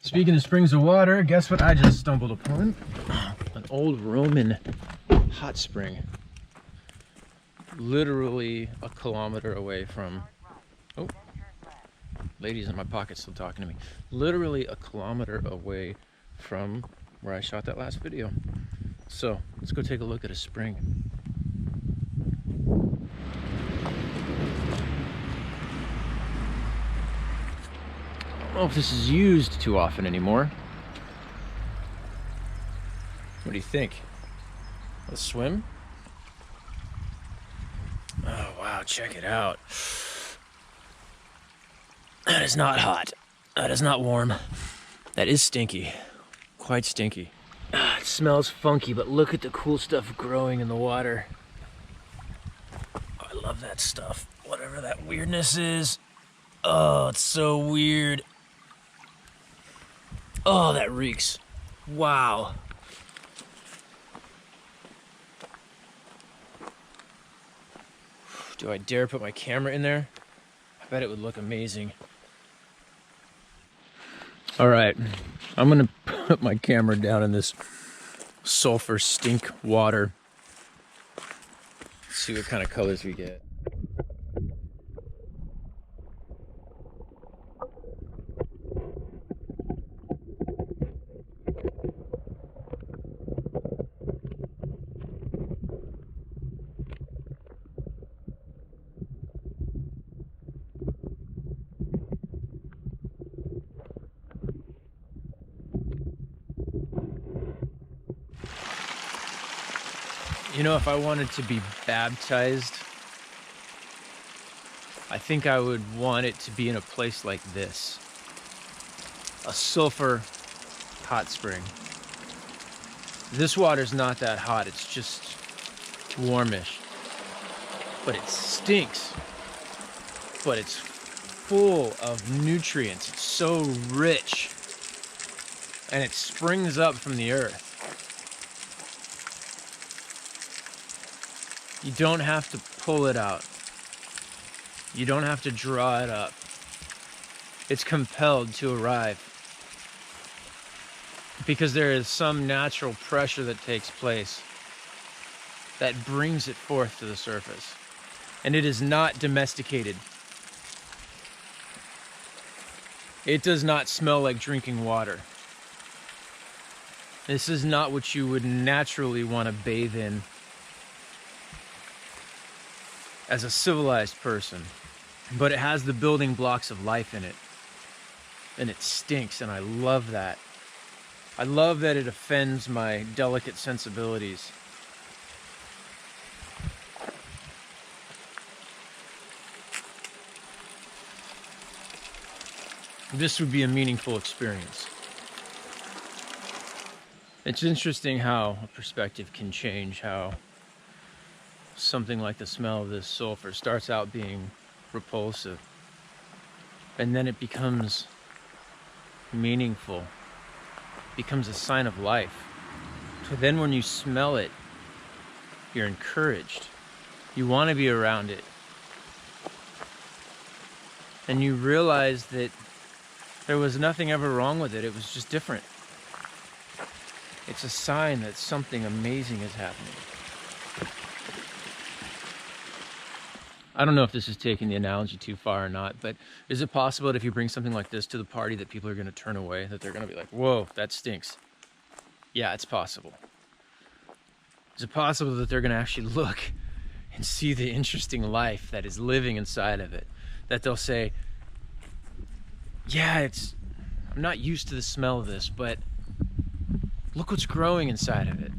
Speaking of springs of water, guess what I just stumbled upon? An old Roman hot spring. Literally a kilometer away from... Oh, ladies in my pocket still talking to me. Literally a kilometer away from where I shot that last video. So, let's go take a look at a spring. I don't know if this is used too often anymore. What do you think? Let's swim? Oh wow, check it out. That is not hot. That is not warm. That is stinky. Quite stinky. It smells funky, but look at the cool stuff growing in the water. I love that stuff. Whatever that weirdness is. Oh, it's so weird. Oh, that reeks. Wow. Do I dare put my camera in there? I bet it would look amazing. All right, I'm gonna put my camera down in this sulfur stink water. See what kind of colors we get. You know, if I wanted to be baptized, I think I would want it to be in a place like this. A sulfur hot spring. This water's not that hot, it's just warmish. But it stinks. But it's full of nutrients. It's so rich. And it springs up from the earth. You don't have to pull it out. You don't have to draw it up. It's compelled to arrive. Because there is some natural pressure that takes place that brings it forth to the surface. And it is not domesticated. It does not smell like drinking water. This is not what you would naturally want to bathe in as a civilized person, but it has the building blocks of life in it, and it stinks, and I love that. I love that it offends my delicate sensibilities. This would be a meaningful experience. It's interesting how a perspective can change, how something like the smell of this sulfur starts out being repulsive, and then it becomes meaningful, becomes a sign of life. So then when you smell it, you're encouraged. You want to be around it. And you realize that there was nothing ever wrong with it. It was just different. It's a sign that something amazing is happening. I don't know if this is taking the analogy too far or not, but is it possible that if you bring something like this to the party that people are going to turn away, that they're going to be like, whoa, that stinks? Yeah, it's possible. Is it possible that they're going to actually look and see the interesting life that is living inside of it? That they'll say, yeah, I'm not used to the smell of this, but look what's growing inside of it.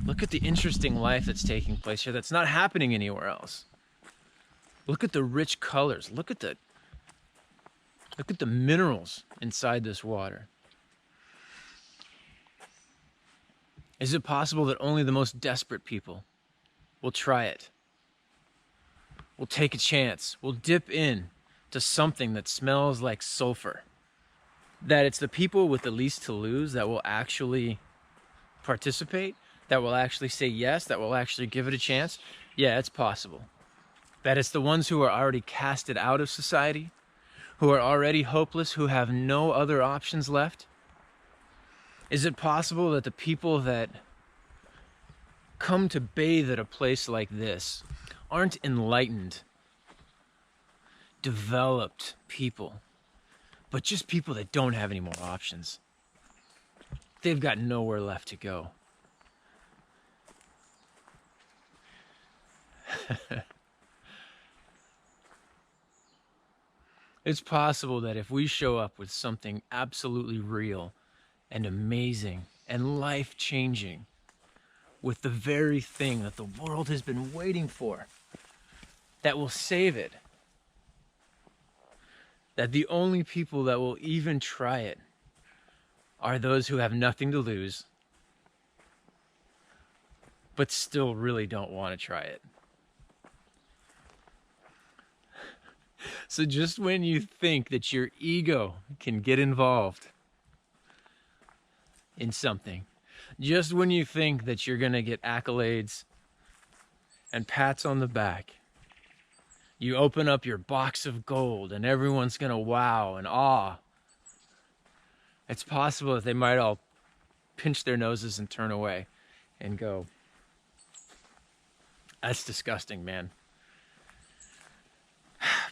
Look at the interesting life that's taking place here that's not happening anywhere else. Look at the rich colors. Look at the minerals inside this water. Is it possible that only the most desperate people will try it? Will take a chance, will dip in to something that smells like sulfur? That it's the people with the least to lose that will actually participate, that will actually say yes, that will actually give it a chance? Yeah, it's possible. That it's the ones who are already casted out of society, who are already hopeless, who have no other options left? Is it possible that the people that come to bathe at a place like this aren't enlightened, developed people, but just people that don't have any more options? They've got nowhere left to go. It's possible that if we show up with something absolutely real and amazing and life-changing, with the very thing that the world has been waiting for, that will save it, that the only people that will even try it are those who have nothing to lose, but still really don't want to try it. So just when you think that your ego can get involved in something, just when you think that you're going to get accolades and pats on the back, you open up your box of gold and everyone's going to wow and awe. It's possible that they might all pinch their noses and turn away and go, "That's disgusting, man.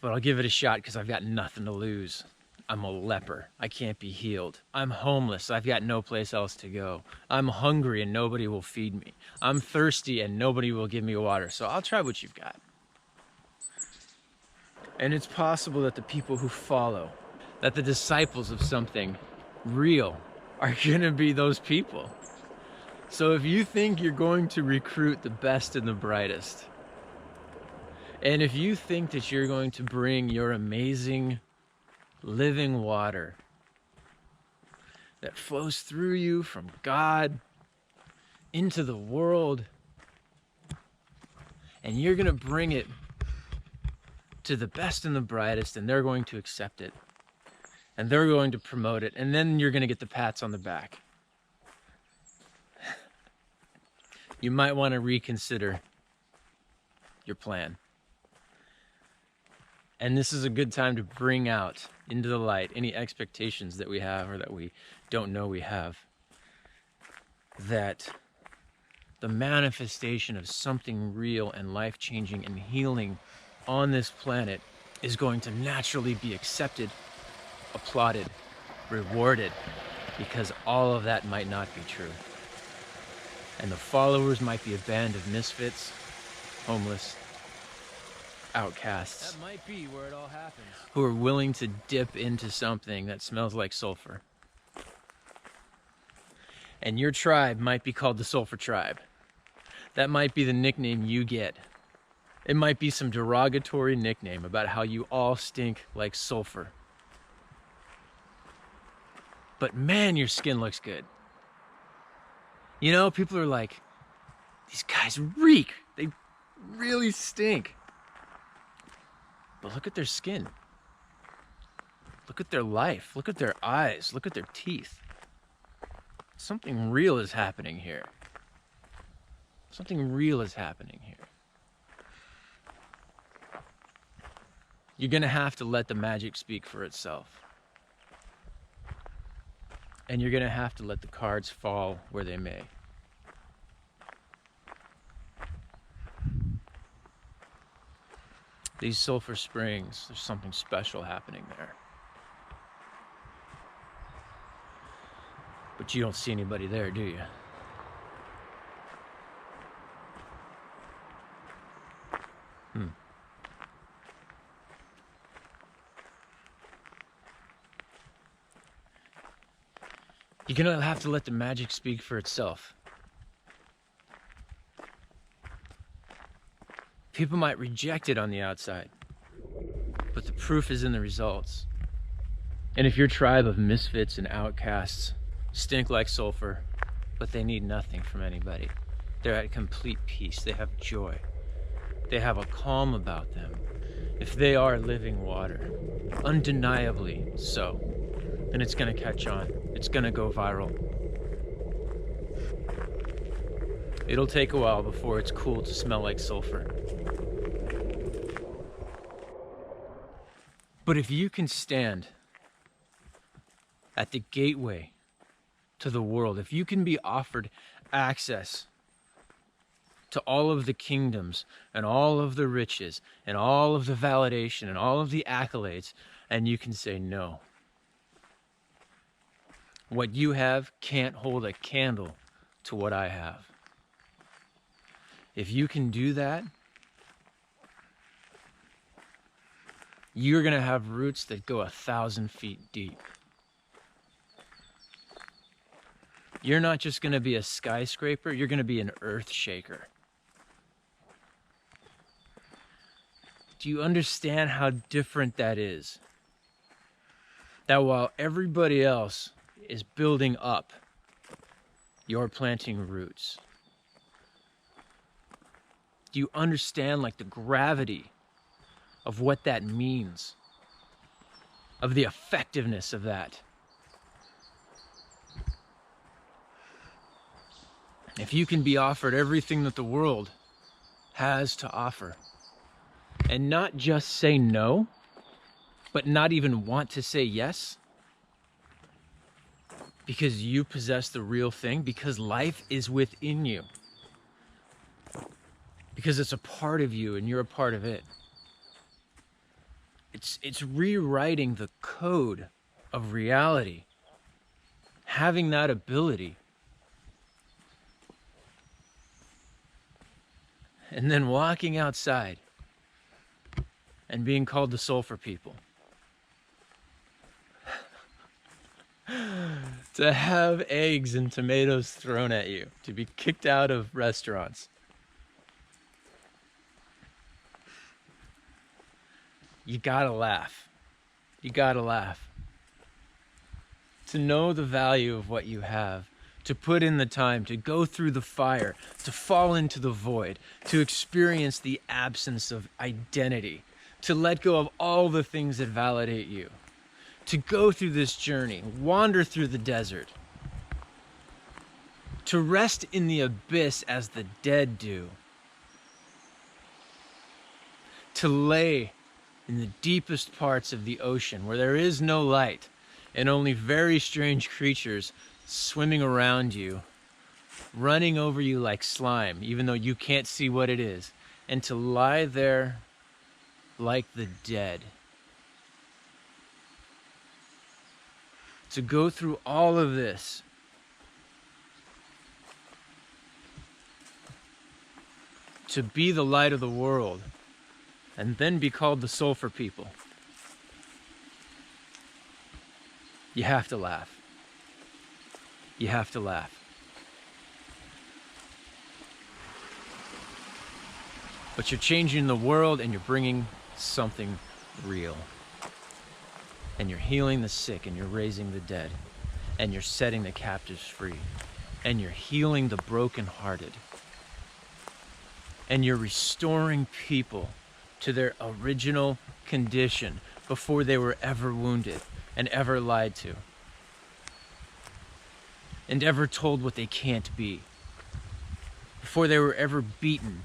But I'll give it a shot because I've got nothing to lose. I'm a leper. I can't be healed. I'm homeless. I've got no place else to go. I'm hungry and nobody will feed me. I'm thirsty and nobody will give me water. So I'll try what you've got." And it's possible that the people who follow, that the disciples of something real, are going to be those people. So if you think you're going to recruit the best and the brightest, and if you think that you're going to bring your amazing living water that flows through you from God into the world, and you're going to bring it to the best and the brightest, and they're going to accept it, and they're going to promote it, and then you're going to get the pats on the back, you might want to reconsider your plan. And this is a good time to bring out into the light any expectations that we have or that we don't know we have. That the manifestation of something real and life-changing and healing on this planet is going to naturally be accepted, applauded, rewarded, because all of that might not be true. And the followers might be a band of misfits, homeless, outcasts. That might be where it all happens. Who are willing to dip into something that smells like sulfur. And your tribe might be called the Sulfur Tribe. That might be the nickname you get. It might be some derogatory nickname about how you all stink like sulfur. But man, your skin looks good. You know, people are like, "These guys reek. They really stink." But look at their skin. Look at their life. Look at their eyes. Look at their teeth. Something real is happening here. Something real is happening here. You're going to have to let the magic speak for itself. And you're going to have to let the cards fall where they may. These sulfur springs, there's something special happening there. But you don't see anybody there, do you? You're gonna have to let the magic speak for itself. People might reject it on the outside, but the proof is in the results. And if your tribe of misfits and outcasts stink like sulfur, but they need nothing from anybody, they're at complete peace, they have joy, they have a calm about them. If they are living water, undeniably so, then it's gonna catch on. It's gonna go viral. It'll take a while before it's cool to smell like sulfur. But if you can stand at the gateway to the world, if you can be offered access to all of the kingdoms and all of the riches and all of the validation and all of the accolades, and you can say no, what you have can't hold a candle to what I have. If you can do that, you're going to have roots that go 1,000 feet deep. You're not just going to be a skyscraper, you're going to be an earth shaker. Do you understand how different that is? That while everybody else is building up, you're planting roots. Do you understand like the gravity of what that means? Of the effectiveness of that? If you can be offered everything that the world has to offer, and not just say no, but not even want to say yes, because you possess the real thing, because life is within you, because it's a part of you and you're a part of it. It's rewriting the code of reality, having that ability, and then walking outside and being called the Sulfur people. To have eggs and tomatoes thrown at you, to be kicked out of restaurants. You gotta laugh. You gotta laugh. To know the value of what you have, to put in the time, to go through the fire, to fall into the void, to experience the absence of identity, to let go of all the things that validate you, to go through this journey, wander through the desert, to rest in the abyss as the dead do, to lay in the deepest parts of the ocean where there is no light and only very strange creatures swimming around you, running over you like slime, even though you can't see what it is, and to lie there like the dead. To go through all of this, to be the light of the world, and then be called the Sulfur people. You have to laugh. You have to laugh. But you're changing the world and you're bringing something real. And you're healing the sick and you're raising the dead. And you're setting the captives free. And you're healing the brokenhearted. And you're restoring people to their original condition before they were ever wounded and ever lied to. And ever told what they can't be. Before they were ever beaten.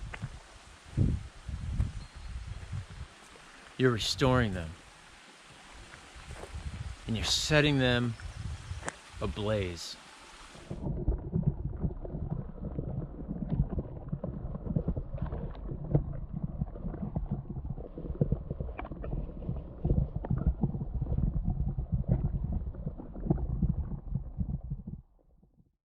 You're restoring them. And you're setting them ablaze.